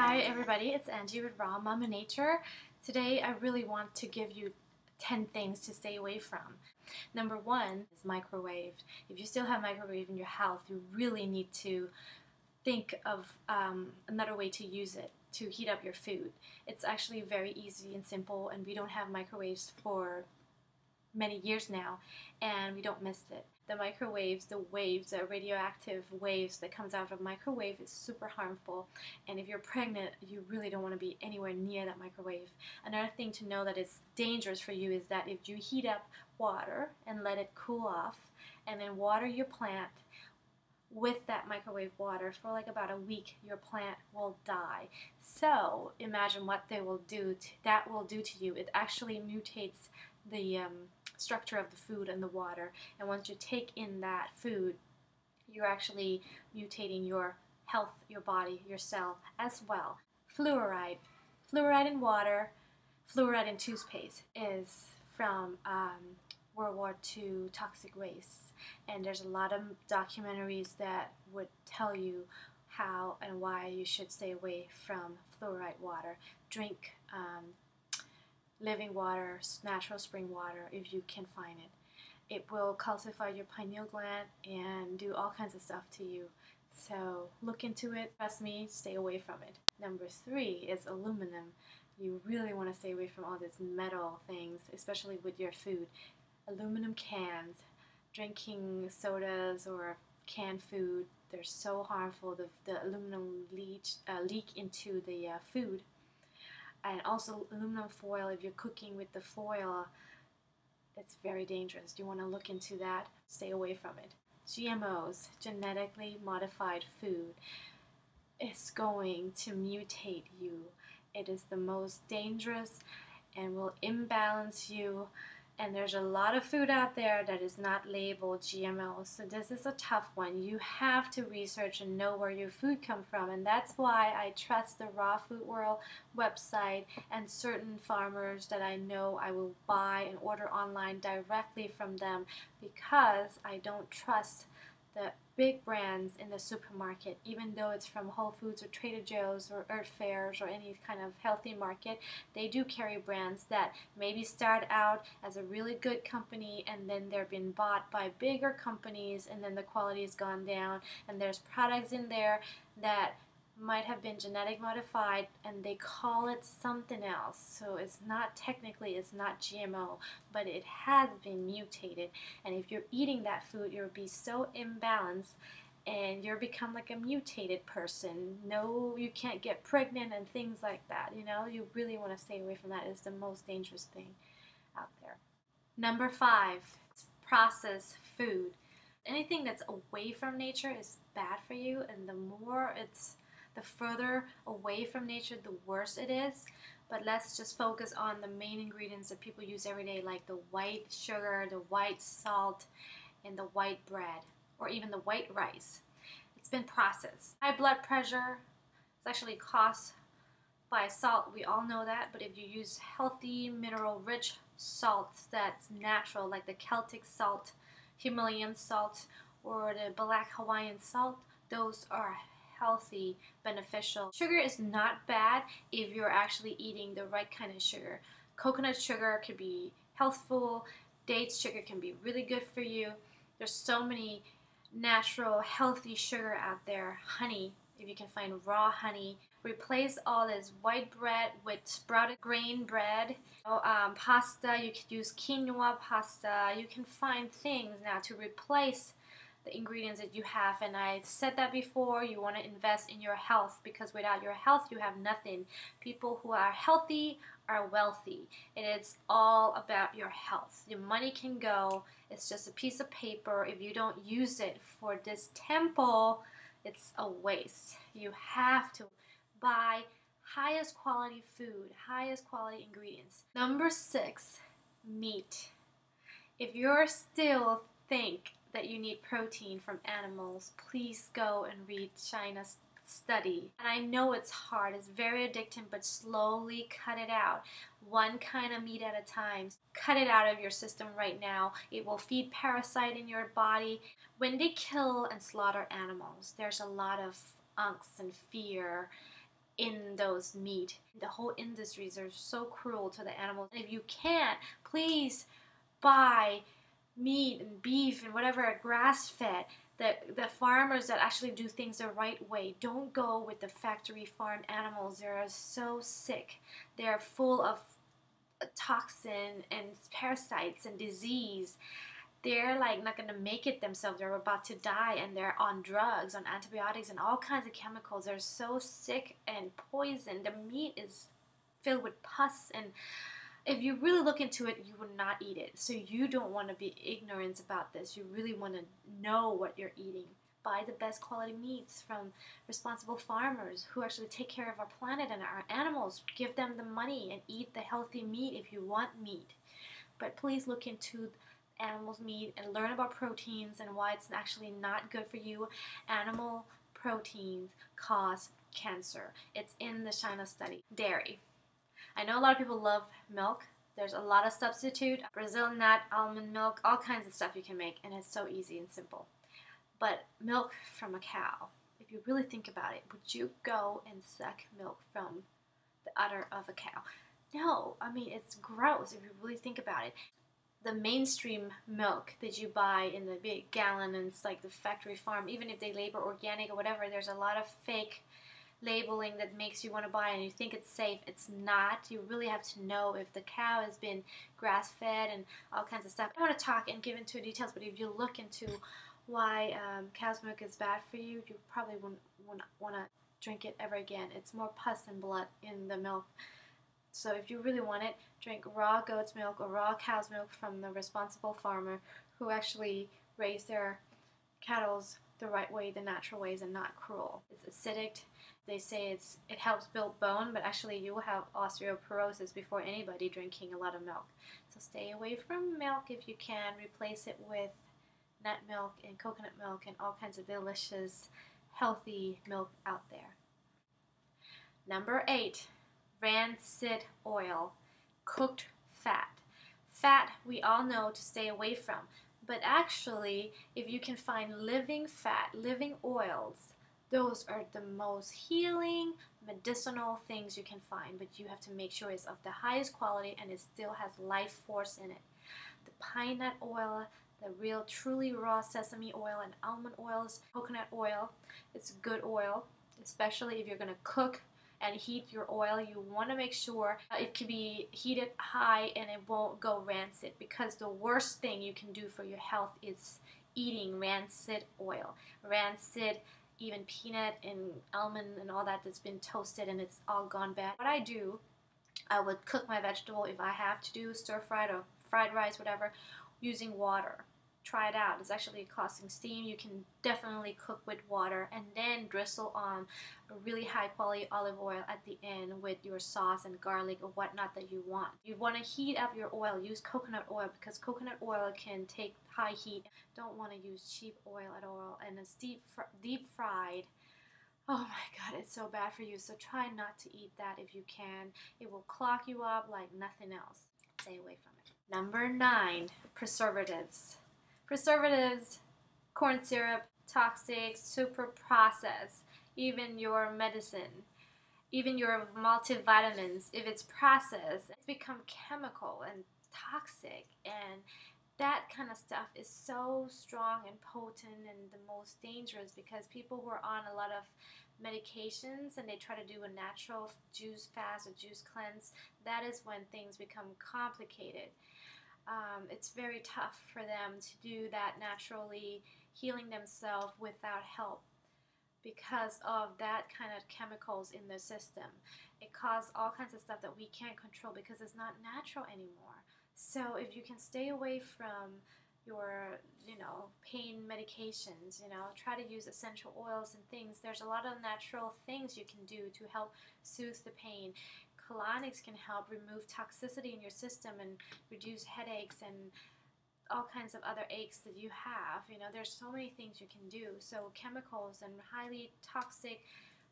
Hi everybody, it's Angie with Raw Mama Nature. Today I really want to give you 10 things to stay away from. Number one is microwave. If you still have microwave in your house, you really need to think of another way to use it to heat up your food. It's actually very easy and simple, and we don't have microwaves for many years now, and we don't miss it. The microwaves, the waves, the radioactive waves that comes out of a microwave is super harmful, and if you're pregnant, you really don't want to be anywhere near that microwave. Another thing to know that is dangerous for you is that if you heat up water and let it cool off and then water your plant with that microwave water for like about a week, your plant will die. So imagine what that will do to you. It actually mutates the structure of the food and the water, and once you take in that food, you're actually mutating your health, your body, your cell as well. Fluoride in water, fluoride in toothpaste is from World War II toxic waste, and there's a lot of documentaries that would tell you how and why you should stay away from fluoride water. Drink living water, natural spring water if you can find it. It will calcify your pineal gland and do all kinds of stuff to you. So look into it. Trust me, stay away from it. Number three is aluminum. You really want to stay away from all these metal things, especially with your food. Aluminum cans, drinking sodas or canned food, they're so harmful. The aluminum leak into the food. And also aluminum foil, if you're cooking with the foil, it's very dangerous. You want to look into that. Stay away from it. GMOs, genetically modified food, is going to mutate you. It is the most dangerous and will imbalance you. And there's a lot of food out there that is not labeled GMO. So this is a tough one. You have to research and know where your food comes from. And that's why I trust the Raw Food World website and certain farmers that I know I will buy and order online directly from them, because I don't trust the big brands in the supermarket, even though it's from Whole Foods or Trader Joe's or Earth Fairs or any kind of healthy market. They do carry brands that maybe start out as a really good company, and then they're being bought by bigger companies, and then the quality has gone down, and there's products in there that might have been genetic modified and they call it something else. So it's not GMO, but it has been mutated. And if you're eating that food, you'll be so imbalanced and you'll become like a mutated person. No, you can't get pregnant and things like that. You know, you really want to stay away from that. It's the most dangerous thing out there. Number five, processed food. Anything that's away from nature is bad for you, and the further away from nature, the worse it is. But let's just focus on the main ingredients that people use every day, like the white sugar, the white salt, and the white bread, or even the white rice. It's been processed. High blood pressure is actually caused by salt. We all know that. But if you use healthy, mineral-rich salts that's natural, like the Celtic salt, Himalayan salt, or the black Hawaiian salt, those are healthy, beneficial. Sugar is not bad if you're actually eating the right kind of sugar. Coconut sugar can be healthful. Dates sugar can be really good for you. There's so many natural, healthy sugar out there. Honey, if you can find raw honey. Replace all this white bread with sprouted grain bread. Pasta, you could use quinoa pasta. You can find things now to replace the ingredients that you have. And I said that before, you want to invest in your health, because without your health you have nothing. People who are healthy are wealthy. It is all about your health. Your money can go, it's just a piece of paper. If you don't use it for this temple, it's a waste. You have to buy highest quality food, highest quality ingredients. Number six, meat. If you're still think that you need protein from animals, please go and read China's study. And I know it's hard, it's very addictive, but slowly cut it out. One kind of meat at a time. Cut it out of your system right now. It will feed parasite in your body. When they kill and slaughter animals, there's a lot of angst and fear in those meat. The whole industries are so cruel to the animals. And if you can't, please buy meat and beef and whatever grass-fed. The farmers that actually do things the right way. Don't go with the factory farm animals. They're so sick. They're full of toxin and parasites and disease. They're like not going to make it themselves. They're about to die, and they're on drugs, on antibiotics and all kinds of chemicals. They're so sick and poisoned. The meat is filled with pus, and if you really look into it, you would not eat it. So you don't want to be ignorant about this. You really want to know what you're eating. Buy the best quality meats from responsible farmers who actually take care of our planet and our animals. Give them the money and eat the healthy meat if you want meat. But please look into animals' meat and learn about proteins and why it's actually not good for you. Animal proteins cause cancer. It's in the China study. Dairy. I know a lot of people love milk. There's a lot of substitute, Brazil nut, almond milk, all kinds of stuff you can make, and it's so easy and simple. But milk from a cow, if you really think about it, would you go and suck milk from the udder of a cow? No, I mean, it's gross if you really think about it. The mainstream milk that you buy in the big gallon, and it's like the factory farm, even if they label organic or whatever, there's a lot of fake labeling that makes you want to buy and you think it's safe. It's not. You really have to know if the cow has been grass fed and all kinds of stuff. I don't want to talk and give into details, but if you look into why cow's milk is bad for you, you probably wouldn't want to drink it ever again. It's more pus and blood in the milk. So if you really want it, drink raw goat's milk or raw cow's milk from the responsible farmer who actually raised their cattle the right way, the natural ways, and not cruel. It's acidic. They say it helps build bone, but actually you will have osteoporosis before anybody drinking a lot of milk. So stay away from milk if you can. Replace it with nut milk and coconut milk and all kinds of delicious, healthy milk out there. Number 8, rancid oil, cooked fat. Fat we all know to stay away from. But actually, if you can find living fat, living oils, those are the most healing, medicinal things you can find. But you have to make sure it's of the highest quality and it still has life force in it. The pine nut oil, the real, truly raw sesame oil and almond oils, coconut oil, it's good oil, especially if you're going to cook and heat your oil. You want to make sure it can be heated high and it won't go rancid, because the worst thing you can do for your health is eating rancid oil. Rancid, even peanut and almond and all that that's been toasted and it's all gone bad. What I do, I would cook my vegetable if I have to do stir fried or fried rice, whatever, using water. Try it out. It's actually causing steam. You can definitely cook with water and then drizzle on a really high quality olive oil at the end with your sauce and garlic or whatnot that you want. You want to heat up your oil. Use coconut oil because coconut oil can take high heat. Don't want to use cheap oil at all. And it's deep fried. Oh my God, it's so bad for you. So try not to eat that if you can. It will clog you up like nothing else. Stay away from it. Number 9, preservatives. Preservatives, corn syrup, toxic, super processed, even your medicine, even your multivitamins, if it's processed, it's become chemical and toxic, and that kind of stuff is so strong and potent and the most dangerous, because people who are on a lot of medications and they try to do a natural juice fast or juice cleanse, that is when things become complicated. It's very tough for them to do that naturally, healing themselves without help because of that kind of chemicals in the system. It causes all kinds of stuff that we can't control because it's not natural anymore. So if you can stay away from your, pain medications, try to use essential oils and things. There's a lot of natural things you can do to help soothe the pain. Colonics can help remove toxicity in your system and reduce headaches and all kinds of other aches that you have. There's so many things you can do. So chemicals and highly toxic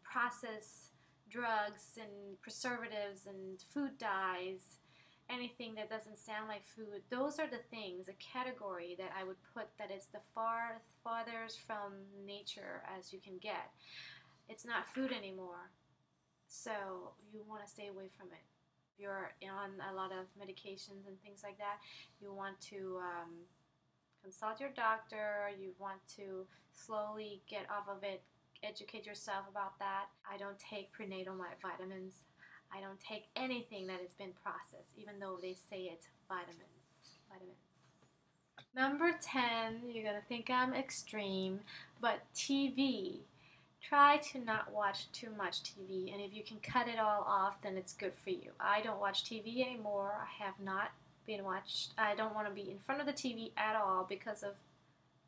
processed drugs and preservatives and food dyes, anything that doesn't sound like food, those are the things, a category that I would put that it's the farthest from nature as you can get. It's not food anymore. So you want to stay away from it. If you're on a lot of medications and things like that, you want to consult your doctor. You want to slowly get off of it, educate yourself about that. I don't take prenatal vitamins. I don't take anything that has been processed, even though they say it's vitamins. Vitamins. Number 10, you're going to think I'm extreme, but TV. Try to not watch too much TV, and if you can cut it all off, then it's good for you. I don't watch TV anymore. I have not been watched. I don't want to be in front of the TV at all because of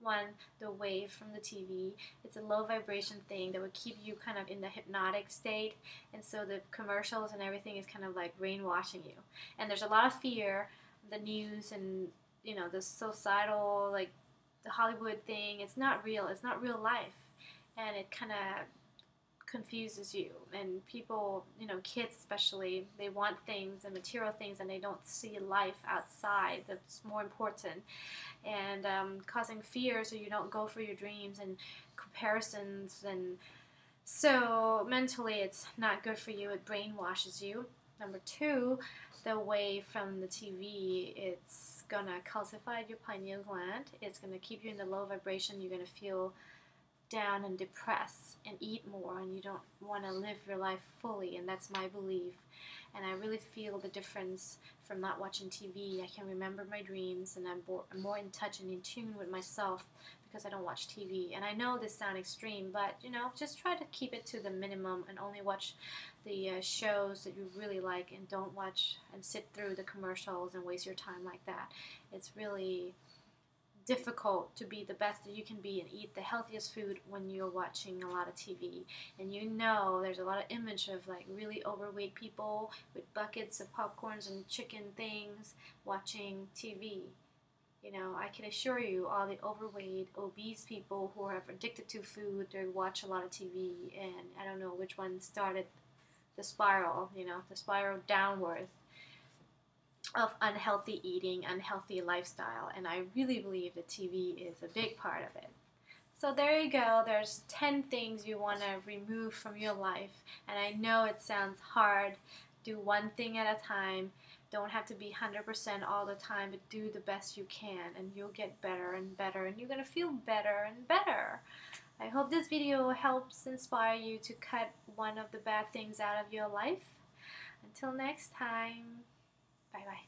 one, the wave from the TV. It's a low vibration thing that would keep you kind of in the hypnotic state, and so the commercials and everything is kind of like brainwashing you. And there's a lot of fear, the news and the societal, like the Hollywood thing. It's not real. It's not real life, and it kind of confuses you. And people, kids especially, they want things and material things, and they don't see life outside that's more important, and causing fear so you don't go for your dreams, and comparisons. And so mentally it's not good for you. It brainwashes you. Number 2, the wave from the TV, it's gonna calcify your pineal gland. It's gonna keep you in the low vibration. You're gonna feel down and depressed and eat more, and you don't want to live your life fully. And that's my belief, and I really feel the difference from not watching TV. I can remember my dreams, and I'm more in touch and in tune with myself because I don't watch TV. And I know this sounds extreme, but just try to keep it to the minimum and only watch the shows that you really like, and don't watch and sit through the commercials and waste your time like that. It's really difficult to be the best that you can be and eat the healthiest food when you're watching a lot of TV. And there's a lot of image of like really overweight people with buckets of popcorns and chicken things watching TV. I can assure you, all the overweight, obese people who are addicted to food, they watch a lot of TV, and I don't know which one started the spiral, the spiral downward of unhealthy eating, unhealthy lifestyle, and I really believe that TV is a big part of it. So there you go. There's 10 things you want to remove from your life, and I know it sounds hard. Do one thing at a time. Don't have to be 100% all the time, but do the best you can, and you'll get better and better, and you're going to feel better and better. I hope this video helps inspire you to cut one of the bad things out of your life. Until next time, bye-bye.